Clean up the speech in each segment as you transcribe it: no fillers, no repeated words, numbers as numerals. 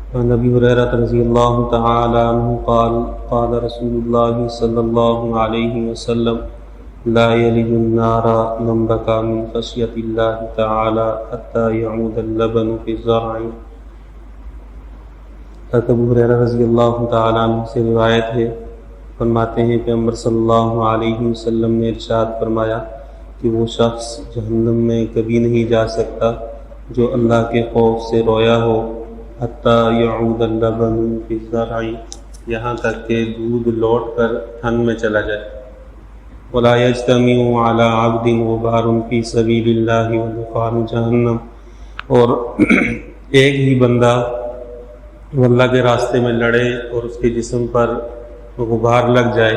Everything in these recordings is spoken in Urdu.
عن ابی ہریرہ رضی اللہ تعالی عنہ قال قال رسول اللہ صلی اللہ علیہ وسلم لا يلج النار من بكى من خشية اللہ تعالی حتى يعود اللبن في الزرع۔ ابو ہریرہ رضی اللہ تعالی عنہ سے روایت ہے، فرماتے ہیں پیغمبر صلی اللہ علیہ وسلم نے ارشاد فرمایا کہ وہ شخص جہنم میں کبھی نہیں جا سکتا جو اللہ کے خوف سے رویا ہو، حتیٰ یعود اللبن فی الزرع، یہاں تک کہ دودھ لوٹ کر تھن میں چلا جائے۔ ولا یجتمع علی عبد غبار فی سبیل اللہ ودخان جہنم، اور ایک ہی بندہ اللہ کے راستے میں لڑے اور اس کے جسم پر غبار لگ جائے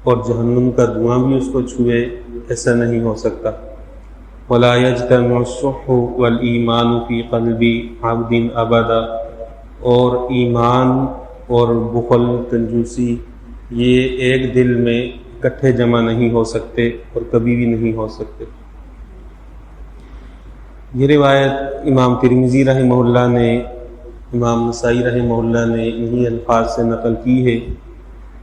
اور جہنم کا دھواں بھی اس کو چھوئے، ایسا نہیں ہو سکتا۔ ولا يجتمع الشح والایمان فی قلب عبد ابدا، اور ایمان اور بخل، کنجوسی، یہ ایک دل میں اکٹھے جمع نہیں ہو سکتے اور کبھی بھی نہیں ہو سکتے۔ یہ روایت امام ترمذی رحمہ اللہ نے، امام نسائی رحمہ اللہ نے انہی الفاظ سے نقل کی ہے،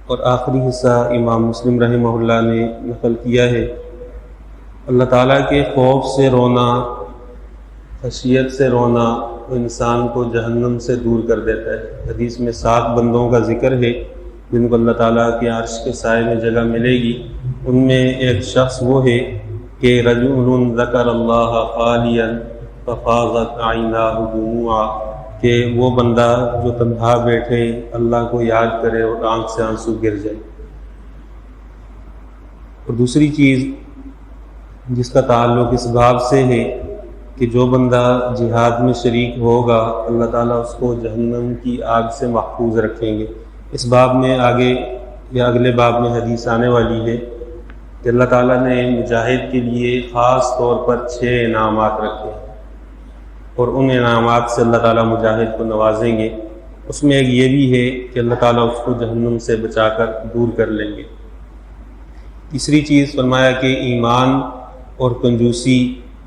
اور آخری حصہ امام مسلم رحمہ اللہ نے نقل کیا ہے۔ اللہ تعالیٰ کے خوف سے رونا، خشیت سے رونا، انسان کو جہنم سے دور کر دیتا ہے۔ حدیث میں 7 بندوں کا ذکر ہے جن کو اللہ تعالیٰ کے عرش کے سائے میں جگہ ملے گی۔ ان میں ایک شخص وہ ہے کہ رجل ذکر اللہ خالیا ففاضت عیناہ دموعا، کہ وہ بندہ جو تنہا بیٹھے اللہ کو یاد کرے اور آنکھ سے آنسو گر جائے۔ اور دوسری چیز جس کا تعلق اس باب سے ہے کہ جو بندہ جہاد میں شریک ہوگا اللہ تعالیٰ اس کو جہنم کی آگ سے محفوظ رکھیں گے۔ اس باب میں آگے یا اگلے باب میں حدیث آنے والی ہے کہ اللہ تعالیٰ نے مجاہد کے لیے خاص طور پر 6 انعامات رکھے ہیں، اور ان انعامات سے اللہ تعالیٰ مجاہد کو نوازیں گے۔ اس میں ایک یہ بھی ہے کہ اللہ تعالیٰ اس کو جہنم سے بچا کر دور کر لیں گے۔ تیسری چیز فرمایا کہ ایمان اور کنجوسی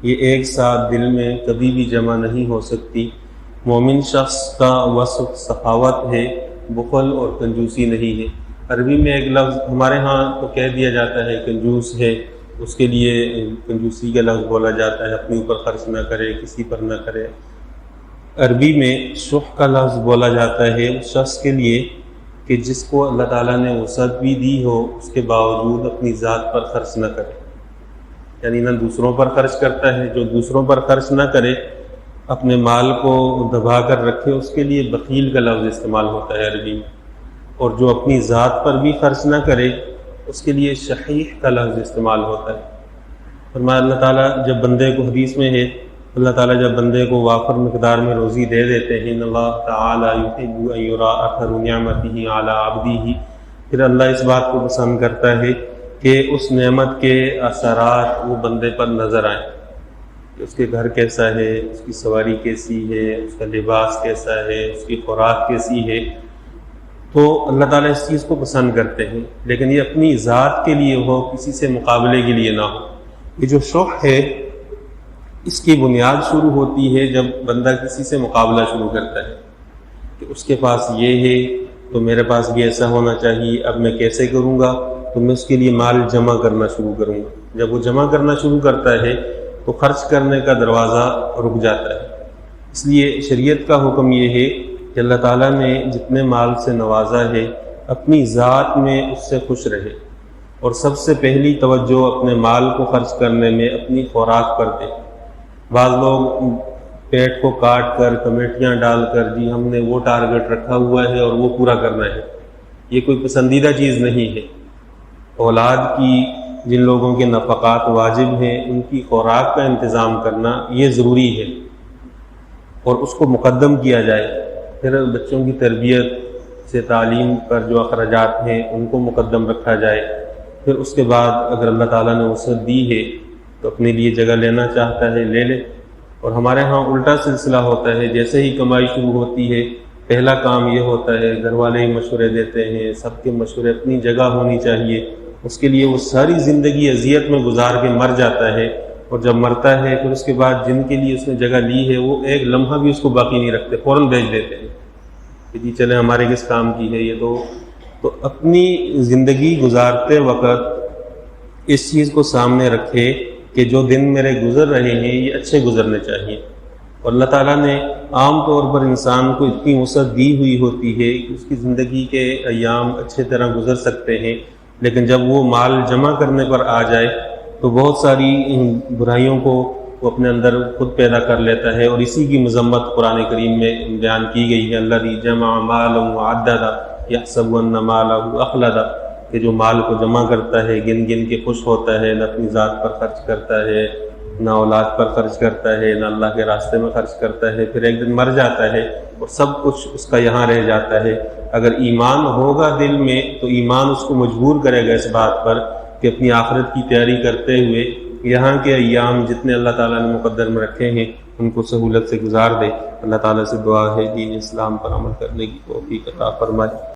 یہ ایک ساتھ دل میں کبھی بھی جمع نہیں ہو سکتی۔ مومن شخص کا وصف سخاوت ہے، بخل اور کنجوسی نہیں ہے۔ عربی میں ایک لفظ ہمارے ہاں تو کہہ دیا جاتا ہے کنجوس ہے، اس کے لیے کنجوسی کا لفظ بولا جاتا ہے، اپنے اوپر خرچ نہ کرے، کسی پر نہ کرے۔ عربی میں شح کا لفظ بولا جاتا ہے اس شخص کے لیے کہ جس کو اللہ تعالیٰ نے وسعت بھی دی ہو اس کے باوجود اپنی ذات پر خرچ نہ کرے، یعنی نہ دوسروں پر خرچ کرتا ہے۔ جو دوسروں پر خرچ نہ کرے، اپنے مال کو دبا کر رکھے، اس کے لیے بخیل کا لفظ استعمال ہوتا ہے عربی میں۔ اور جو اپنی ذات پر بھی خرچ نہ کرے اس کے لیے شحیح کا لفظ استعمال ہوتا ہے۔ فرمایا اللہ تعالیٰ جب بندے کو، حدیث میں ہے، اللہ تعالیٰ جب بندے کو وافر مقدار میں روزی دے دیتے ہیں، ان اللہ تعالیٰ یحب ان یرا اثر نعمتہ علی عبدہ، پھر اللہ اس بات کو پسند کرتا ہے کہ اس نعمت کے اثرات وہ بندے پر نظر آئیں، کہ اس کے گھر کیسا ہے، اس کی سواری کیسی ہے، اس کا لباس کیسا ہے، اس کی خوراک کیسی ہے، تو اللہ تعالیٰ اس چیز کو پسند کرتے ہیں۔ لیکن یہ اپنی ذات کے لیے ہو، کسی سے مقابلے کے لیے نہ ہو۔ یہ جو شح ہے اس کی بنیاد شروع ہوتی ہے جب بندہ کسی سے مقابلہ شروع کرتا ہے کہ اس کے پاس یہ ہے تو میرے پاس بھی ایسا ہونا چاہیے، اب میں کیسے کروں گا، تو میں اس کے لیے مال جمع کرنا شروع کروں گا۔ جب وہ جمع کرنا شروع کرتا ہے تو خرچ کرنے کا دروازہ رک جاتا ہے۔ اس لیے شریعت کا حکم یہ ہے کہ اللہ تعالیٰ نے جتنے مال سے نوازا ہے اپنی ذات میں اس سے خوش رہے، اور سب سے پہلی توجہ اپنے مال کو خرچ کرنے میں اپنی خوراک پر دے۔ بعض لوگ پیٹ کو کاٹ کر کمیٹیاں ڈال کر جی ہم نے وہ ٹارگٹ رکھا ہوا ہے اور وہ پورا کرنا ہے، یہ کوئی پسندیدہ چیز نہیں ہے۔ اولاد کی جن لوگوں کے نفقات واجب ہیں ان کی خوراک کا انتظام کرنا یہ ضروری ہے، اور اس کو مقدم کیا جائے۔ پھر بچوں کی تربیت سے تعلیم پر جو اخراجات ہیں ان کو مقدم رکھا جائے۔ پھر اس کے بعد اگر اللہ تعالیٰ نے وسعت دی ہے تو اپنے لیے جگہ لینا چاہتا ہے لے لے۔ اور ہمارے ہاں الٹا سلسلہ ہوتا ہے، جیسے ہی کمائی شروع ہوتی ہے پہلا کام یہ ہوتا ہے، گھر والے ہی مشورے دیتے ہیں، سب کے مشورے، اپنی جگہ ہونی چاہیے، اس کے لیے وہ ساری زندگی اذیت میں گزار کے مر جاتا ہے، اور جب مرتا ہے پھر اس کے بعد جن کے لیے اس نے جگہ لی ہے وہ ایک لمحہ بھی اس کو باقی نہیں رکھتے، فوراً بیچ دیتے ہیں کہ جی چلے ہمارے کس کام کی ہے یہ، تو اپنی زندگی گزارتے وقت اس چیز کو سامنے رکھے کہ جو دن میرے گزر رہے ہیں یہ اچھے گزرنے چاہیے. اور اللہ تعالیٰ نے عام طور پر انسان کو اتنی وسعت دی ہوئی ہوتی ہے کہ اس کی زندگی کے ایام اچھے طرح گزر سکتے ہیں، لیکن جب وہ مال جمع کرنے پر آ جائے تو بہت ساری برائیوں کو وہ اپنے اندر خود پیدا کر لیتا ہے. اور اسی کی مذمت قرآن کریم میں بیان کی گئی ہے، الذی جمع مالا وعددا یحسب ان مالہ اخلدا، کہ جو مال کو جمع کرتا ہے، گن گن کے خوش ہوتا ہے، نہ اپنی ذات پر خرچ کرتا ہے، نہ اولاد پر خرچ کرتا ہے، نہ اللہ کے راستے میں خرچ کرتا ہے، پھر ایک دن مر جاتا ہے اور سب کچھ اس کا یہاں رہ جاتا ہے. اگر ایمان ہوگا دل میں تو ایمان اس کو مجبور کرے گا اس بات پر کہ اپنی آخرت کی تیاری کرتے ہوئے یہاں کے ایام جتنے اللہ تعالیٰ نے مقدر میں رکھے ہیں ان کو سہولت سے گزار دے. اللہ تعالیٰ سے دعا ہے دین اسلام پر عمل کرنے کی توفیق عطا فرمائے.